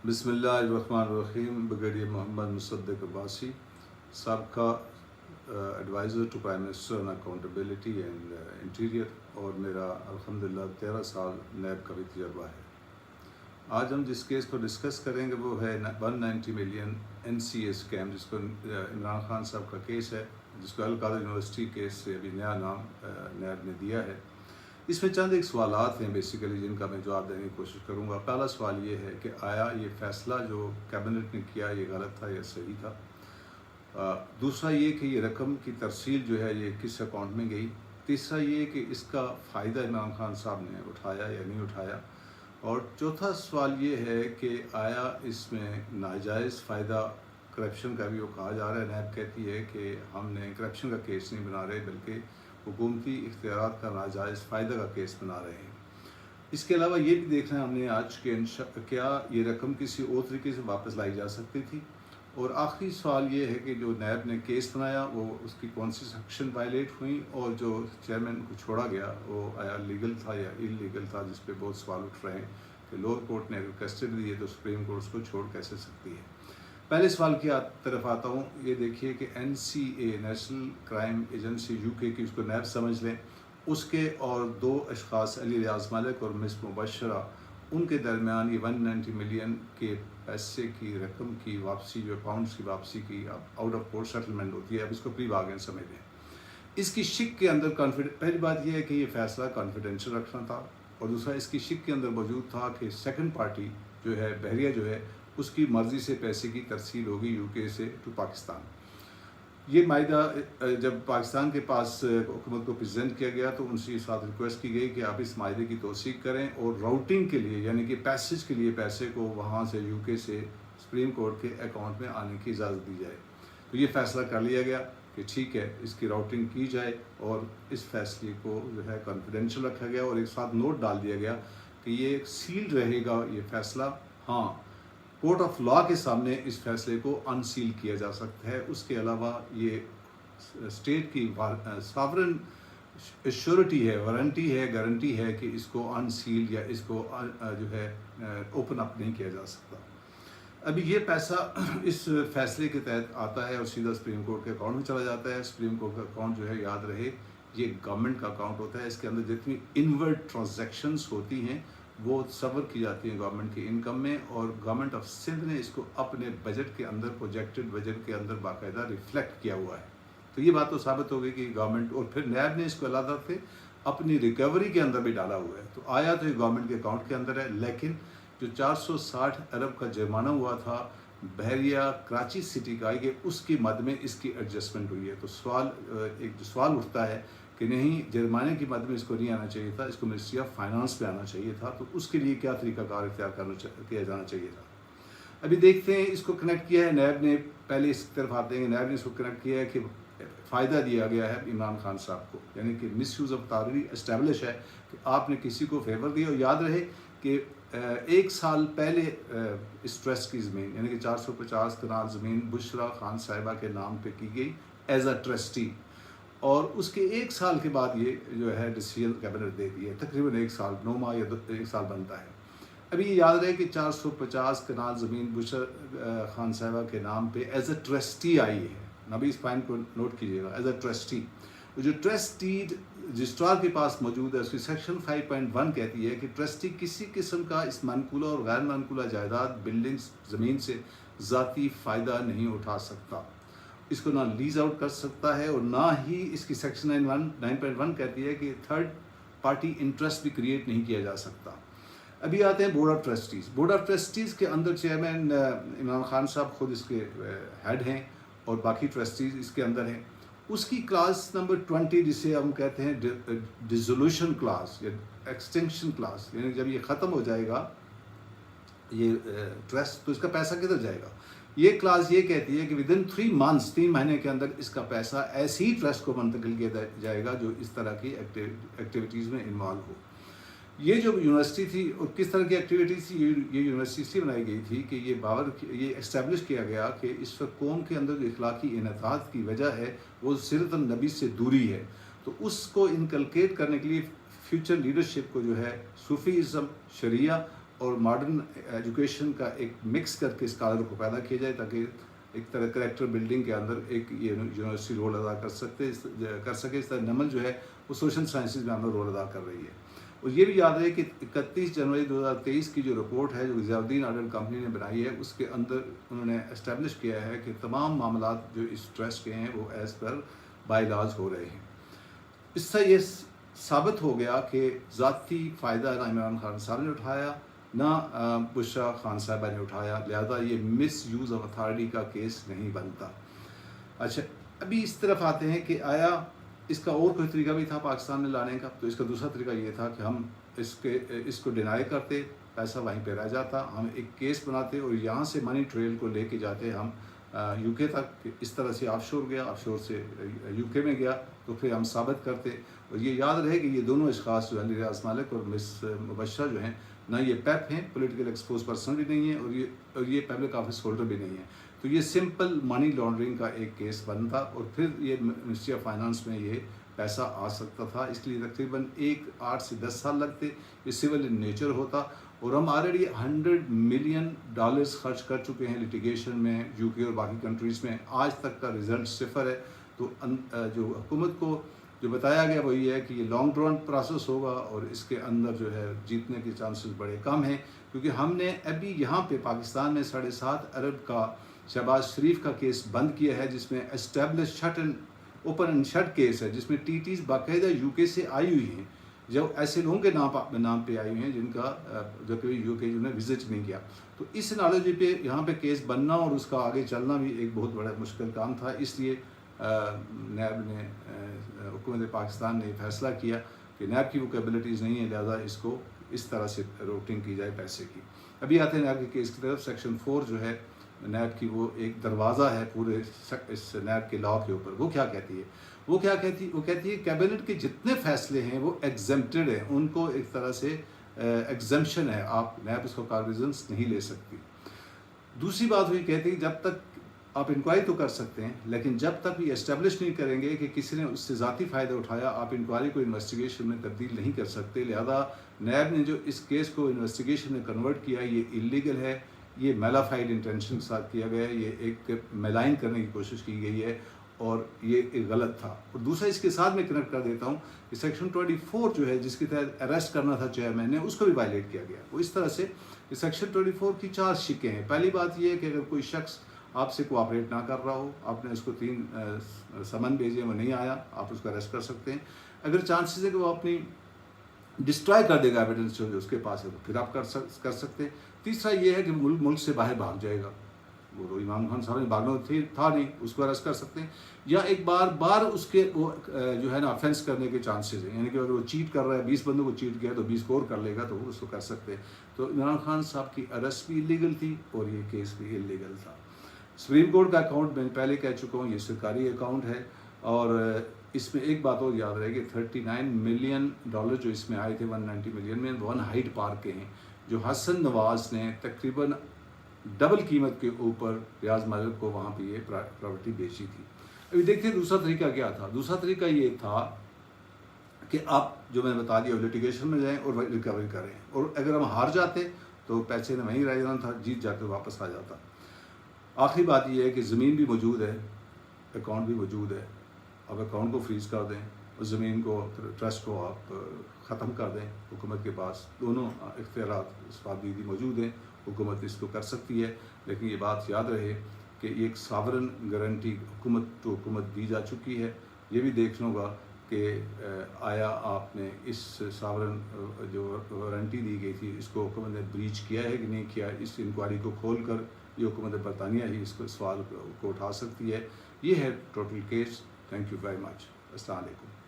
بسم اللہ الرحمن الرحیم. بریگیڈیئر محمد مصدق عباسی, سابقہ adviser to prime minister on accountability and interior, اور میرا الحمدللہ 13 سال نیب کا بھی تجربہ ہے. آج ہم جس کیس کو ڈسکس کریں گے وہ ہے 190 ملین NCA اسکیم, جس کو عمران خان صاحب کا کیس ہے, جس کو القادر یونیورسٹی کیس سے ابھی نیا نام نیب نے دیا ہے. اس میں چند ایک سوالات ہیں بیسیکلی جن کا میں جواب دینے کی کوشش کروں گا. پہلا سوال یہ ہے کہ آیا یہ فیصلہ جو کیبنٹ نے کیا یہ غلط تھا یا صحیح تھا؟ دوسرا یہ کہ یہ رقم کی ترسیل جو ہے یہ کس اکاؤنٹ میں گئی؟ تیسرا یہ کہ اس کا فائدہ عمران خان صاحب نے اٹھایا یا نہیں اٹھایا؟ اور چوتھا سوال یہ ہے کہ آیا اس میں ناجائز فائدہ کرپشن کا بھی وہ کہا جا رہا ہے. نیب کہتی ہے کہ ہم نے کرپشن کا کیس نہیں بنا رہے بلکہ حکومتی اختیارات کا ناجائز فائدہ کا کیس بنا رہے ہیں. اس کے علاوہ یہ بھی دیکھنا ہے ہم نے آج کے کیا یہ رقم کسی اور طریقے سے واپس لائی جا سکتی تھی. اور آخری سوال یہ ہے کہ جو نیب نے کیس بنایا وہ اس کی کون سی سیکشن وائلیٹ ہوئیں, اور جو چیئرمین کو چھوڑا گیا وہ آیا لیگل تھا یا ان لیگل تھا, جس پہ بہت سوال اٹھ رہے ہیں کہ لوور کورٹ نے اگر کسٹڈی دی ہے تو سپریم کورٹ اس کو چھوڑ کیسے سکتی ہے. پہلے سوال کی طرف آتا ہوں. یہ دیکھیے کہ NCA national crime agency UK کی, اس کو نیب سمجھ لیں, اس کے اور دو اشخاص علی ریاض ملک اور مس مبشرہ, ان کے درمیان یہ 190 ملین کے پیسے کی رقم کی واپسی, جو اکاؤنٹس کی واپسی کی آؤٹ آف کورٹ سیٹلمنٹ ہوتی ہے, اب اس کو پری بارگین سمجھ لیں. اس کی شک کے اندر پہلی بات یہ ہے کہ یہ فیصلہ کانفیڈینشیل رکھنا تھا, اور دوسرا اس کی شک کے اندر موجود تھا کہ سیکنڈ پارٹی جو ہے بحریہ جو ہے اس کی مرضی سے پیسے کی ترسیل ہوگی UK سے ٹو پاکستان. یہ معاہدہ جب پاکستان کے پاس حکومت کو پریزنٹ کیا گیا تو ان سے ساتھ ریکویسٹ کی گئی کہ آپ اس معاہدے کی توثیق کریں اور راؤٹنگ کے لیے یعنی کہ پیسج کے لیے پیسے کو وہاں سے UK سے سپریم کورٹ کے اکاؤنٹ میں آنے کی اجازت دی جائے. تو یہ فیصلہ کر لیا گیا کہ ٹھیک ہے اس کی راؤٹنگ کی جائے, اور اس فیصلے کو جو ہے کانفیڈینشیل رکھا گیا, اور ایک ساتھ نوٹ ڈال دیا گیا کہ یہ سیلڈ رہے گا یہ فیصلہ. ہاں, کورٹ آف لاء کے سامنے اس فیصلے کو انسیل کیا جا سکتا ہے. اس کے علاوہ یہ اسٹیٹ کی ساورن ایشورٹی ہے, وارنٹی ہے, گارنٹی ہے کہ اس کو انسیل یا اس کو جو ہے اوپن اپ نہیں کیا جا سکتا. ابھی یہ پیسہ اس فیصلے کے تحت آتا ہے اور سیدھا سپریم کورٹ کے اکاؤنٹ میں چلا جاتا ہے. سپریم کورٹ کا اکاؤنٹ جو ہے یاد رہے یہ گورنمنٹ کا اکاؤنٹ ہوتا ہے. اس کے اندر جتنی انورڈ ٹرانزیکشنز ہوتی ہیں وہ صبر کی جاتی ہیں گورنمنٹ کی انکم میں, اور گورنمنٹ آف سندھ نے اس کو اپنے بجٹ کے اندر پروجیکٹڈ بجٹ کے اندر باقاعدہ ریفلیکٹ کیا ہوا ہے. تو یہ بات تو ثابت ہو گئی کہ گورنمنٹ, اور پھر نیب نے اس کو علیحدہ سے اپنی ریکوری کے اندر بھی ڈالا ہوا ہے. تو آیا تو یہ گورنمنٹ کے اکاؤنٹ کے اندر ہے, لیکن جو 460 ارب کا جرمانہ ہوا تھا بحریہ کراچی سٹی کا, کہ اس کی مد میں اس کی ایڈجسٹمنٹ ہوئی ہے. تو ایک جو سوال اٹھتا ہے کہ نہیں جرمانے کی مد میں اس کو نہیں آنا چاہیے تھا, اس کو منسٹری آف فائنانس پہ آنا چاہیے تھا, تو اس کے لیے کیا طریقہ کار اختیار کیا جانا چاہیے تھا. ابھی دیکھتے ہیں اس کو کنیکٹ کیا ہے نیب نے. پہلے اس کی طرف آتے ہیں, نیب نے اس کو کنیکٹ کیا ہے کہ فائدہ دیا گیا ہے عمران خان صاحب کو, یعنی کہ مس یوز آف اتھارٹی اسٹیبلش ہے کہ آپ نے کسی کو فیور دیا. اور یاد رہے کہ 1 سال پہلے اس ٹرسٹ کی زمین یعنی کہ 450 کنال زمین بشرا خان صاحبہ کے نام پہ کی گئی ایز اے ٹرسٹی, اور اس کے 1 سال کے بعد یہ جو ہے ڈیسیژن کیبنٹ دے دی ہے. تقریباً 1 سال 9 ماہ یا 1 سال بنتا ہے. ابھی یہ یاد رہے کہ 450 کنال زمین بشرا خان صاحبہ کے نام پہ ایز اے ٹرسٹی آئی ہے. ابھی اس پوائنٹ کو نوٹ کیجیے گا, ایز اے ٹرسٹی. جو ٹرسٹ ڈیڈ رجسٹرار کے پاس موجود ہے اس کی سیکشن 5.1 کہتی ہے کہ ٹرسٹی کسی قسم کا اس منقولہ اور غیر منقولہ جائیداد بلڈنگ زمین سے ذاتی فائدہ نہیں اٹھا سکتا. اس کو نہ لیز آؤٹ کر سکتا ہے, اور نہ ہی اس کی سیکشن 9.1 کہتی ہے کہ تھرڈ پارٹی انٹرسٹ بھی کریٹ نہیں کیا جا سکتا. ابھی آتے ہیں board of trustees. Board of trustees کے اندر چیئرمین عمران خان صاحب خود اس کے ہیڈ ہیں, اور باقی ٹرسٹیز اس کے اندر ہیں. اس کی کلاس نمبر 20 جسے ہم کہتے ہیں ڈیزولوشن کلاس یا ایکسٹینکشن کلاس, یعنی جب یہ ختم ہو جائے گا یہ ٹرسٹ تو اس کا پیسہ کدھر جائے گا. یہ کلاس یہ کہتی ہے کہ ودن 3 months 3 مہینے کے اندر اس کا پیسہ ایسی ہی ٹرسٹ کو منتقل کیا جائے گا جو اس طرح کی ایکٹیویٹیز میں انوالو ہو. یہ جو یونیورسٹی تھی اور کس طرح کی ایکٹیویٹیز تھی, یہ یونیورسٹی اس لیے بنائی گئی تھی کہ یہ اسٹیبلش کیا گیا کہ اس وقت قوم کے اندر جو اخلاقی انحطاط کی وجہ ہے وہ سیرت النبی سے دوری ہے. تو اس کو انکلکیٹ کرنے کے لیے فیوچر لیڈرشپ کو جو ہے صوفیزم, شریعہ اور ماڈرن ایجوکیشن کا ایک مکس کر کے اسکالر کو پیدا کیا جائے تاکہ ایک طرح کریکٹر بلڈنگ کے اندر ایک یونیورسٹی رول ادا کر سکے. اس طرح نمل جو ہے وہ سوشل سائنسز میں اندر رول ادا کر رہی ہے. اور یہ بھی یاد رہے کہ 31 جنوری 2023 کی جو رپورٹ ہے جو ضیاء الدین آڈٹ کمپنی نے بنائی ہے اس کے اندر انہوں نے اسٹیبلش کیا ہے کہ تمام معاملات جو اس ٹرسٹ کے ہیں وہ ایز پر بائی لاز ہو رہے ہیں. اس سے یہ ثابت ہو گیا کہ ذاتی فائدہ نہ عمران خان صاحب نے اٹھایا نہ بشرا خان صاحبہ نے اٹھایا, لہذا یہ مس یوز آف اتھارٹی کا کیس نہیں بنتا. اچھا, ابھی اس طرف آتے ہیں کہ آیا اس کا اور کوئی طریقہ بھی تھا پاکستان میں لانے کا. تو اس کا دوسرا طریقہ یہ تھا کہ ہم اس کو ڈینائی کرتے, پیسہ وہیں پہ رہ جاتا, ہم ایک کیس بناتے اور یہاں سے منی ٹریل کو لے کے جاتے ہم یو کے تک. اس طرح سے آف شور گیا, آف شور سے یو کے میں گیا, تو پھر ہم ثابت کرتے. اور یہ یاد رہے کہ یہ دونوں اشخاص جو ہیں ریاض مالک اور مس مبشرہ جو ہیں نہ یہ پیپ ہیں, پولیٹیکل ایکسپوز پرسن بھی نہیں ہیں, اور یہ پبلک آفس ہولڈر بھی نہیں ہیں. تو یہ سمپل منی لانڈرنگ کا ایک کیس بنتا اور پھر یہ منسٹری آف فائنانس میں یہ پیسہ آ سکتا تھا. اس کے لیے تقریباً 8 سے 10 سال لگتے. یہ سول ان نیچر ہوتا, اور ہم آلریڈی $100 ملین خرچ کر چکے ہیں لیٹیگیشن میں یو کے اور باقی کنٹریز میں. آج تک کا رزلٹ 0 ہے. تو جو حکومت کو جو بتایا گیا وہ یہ ہے کہ یہ لانگ ڈرون پروسیس ہوگا اور اس کے اندر جو ہے جیتنے کے چانسز بڑے کم ہیں, کیونکہ ہم نے ابھی یہاں پہ پاکستان میں 7.5 ارب کا شہباز شریف کا کیس بند کیا ہے, جس میں establish shut and open and shut case ہے, جس میں ٹی ٹیز باقاعدہ یو کے سے آئی ہوئی ہیں, جو ایسے لوگوں کے نام پہ آئی ہوئی ہیں جن کا جو کہ یو کے نے وزٹ نہیں کیا. تو اس نالوجی پہ یہاں پہ کیس بننا اور اس کا آگے چلنا بھی ایک بہت بڑا مشکل کام تھا. اس لیے نیب نے حکومت پاکستان نے فیصلہ کیا کہ نیب کی وہ کیپبلٹیز نہیں ہیں, لہذا اس کو اس طرح سے روٹنگ کی جائے پیسے کی. ابھی آتے ہیں نیب کے کیس کی طرف. سیکشن 4 جو ہے نیب کی وہ ایک دروازہ ہے پورے اس نیب کے لاء کے اوپر. وہ کیا کہتی ہے؟ وہ کہتی ہے کیبنٹ کے جتنے فیصلے ہیں وہ ایگزمپٹڈ ہیں, ان کو ایک طرح سے ایگزمپشن ہے, آپ نیب اس کو کاغذنس نہیں لے سکتی. دوسری بات وہ یہ کہتی ہے جب تک آپ انکوائری تو کر سکتے ہیں, لیکن جب تک یہ اسٹیبلش نہیں کریں گے کہ کسی نے اس سے ذاتی فائدہ اٹھایا, آپ انکوائری کو انویسٹیگیشن میں تبدیل نہیں کر سکتے. لہذا نیب نے جو اس کیس کو انویسٹیگیشن میں کنورٹ کیا یہ انلیگل ہے, یہ میلافائڈ انٹینشن کے ساتھ کیا گیا ہے, یہ ایک میلائن کرنے کی کوشش کی گئی ہے اور یہ ایک غلط تھا. اور دوسرا اس کے ساتھ میں کنیکٹ کر دیتا ہوں کہ سیکشن 24 جو ہے جس کے تحت اریسٹ کرنا تھا چیئرمین نے, اس کو بھی وائلیٹ کیا گیا. وہ اس طرح سے سیکشن 24 کی 4 شکیں ہیں. پہلی بات یہ ہے کہ اگر کوئی شخص آپ سے کوآپریٹ نہ کر رہا ہو, آپ نے اس کو 3 سمن بھیجے وہ نہیں آیا, آپ اس کو اریسٹ کر سکتے ہیں. اگر چانسز ہے کہ وہ اپنی ڈسٹرائے کر دے گا ایویڈنس جو اس کے پاس ہے تو پھر آپ کر سکتے ہیں. تیسرا یہ ہے کہ ملک سے باہر بھاگ جائے گا, وہ تو عمران خان صاحب نے بھاگنا تھا نہیں, اس کو اریسٹ کر سکتے ہیں. یا ایک بار اس کے وہ جو ہے نا افینس کرنے کے چانسز ہیں, یعنی کہ اگر وہ چیٹ کر رہا ہے 20 بندوں کو چیٹ کیا تو 20 کو اور کر لے گا, تو وہ اس کو کر سکتے ہیں. تو عمران خان صاحب کی اریسٹ بھی انلیگل تھی اور یہ کیس بھی انلیگل تھا. سپریم کورٹ کا اکاؤنٹ میں پہلے کہہ چکا ہوں یہ سرکاری اکاؤنٹ ہے, اور اس میں ایک بات اور یاد رہے کہ $39 ملین جو اس میں آئے تھے 190 ملین میں 1 ہائیڈ پارک کے ہیں, جو حسن نواز نے تقریباً ڈبل قیمت کے اوپر ریاض مالک کو وہاں پہ یہ پراپرٹی بیچی تھی. ابھی دیکھتے ہیں دوسرا طریقہ کیا تھا. دوسرا طریقہ یہ تھا کہ آپ جو میں نے بتا دیا لیٹیگیشن میں جائیں اور ریکوری کریں, اور اگر ہم ہار جاتے تو پیسے نے وہیں رہ جانا تھا, جیت جاتے واپس آ جاتا. آخری بات یہ ہے کہ زمین بھی موجود ہے, اکاؤنٹ بھی موجود ہے. اب اکاؤنٹ کو فریز کر دیں اور زمین کو ٹرسٹ کو آپ ختم کر دیں. حکومت کے پاس دونوں اختیارات اس بات بھی موجود ہیں, حکومت اس کو کر سکتی ہے. لیکن یہ بات یاد رہے کہ یہ ایک ساورن گارنٹی حکومت دی جا چکی ہے. یہ بھی دیکھنا ہوگا کہ آیا آپ نے اس ساورن جو وارنٹی دی گئی تھی اس کو حکومت نے بریچ کیا ہے کہ نہیں کیا. اس انکوائری کو کھول کر یہ حکومت برطانیہ ہی اس کو سوال کو اٹھا سکتی ہے. یہ ہے total case. Thank you very much. السلام علیکم.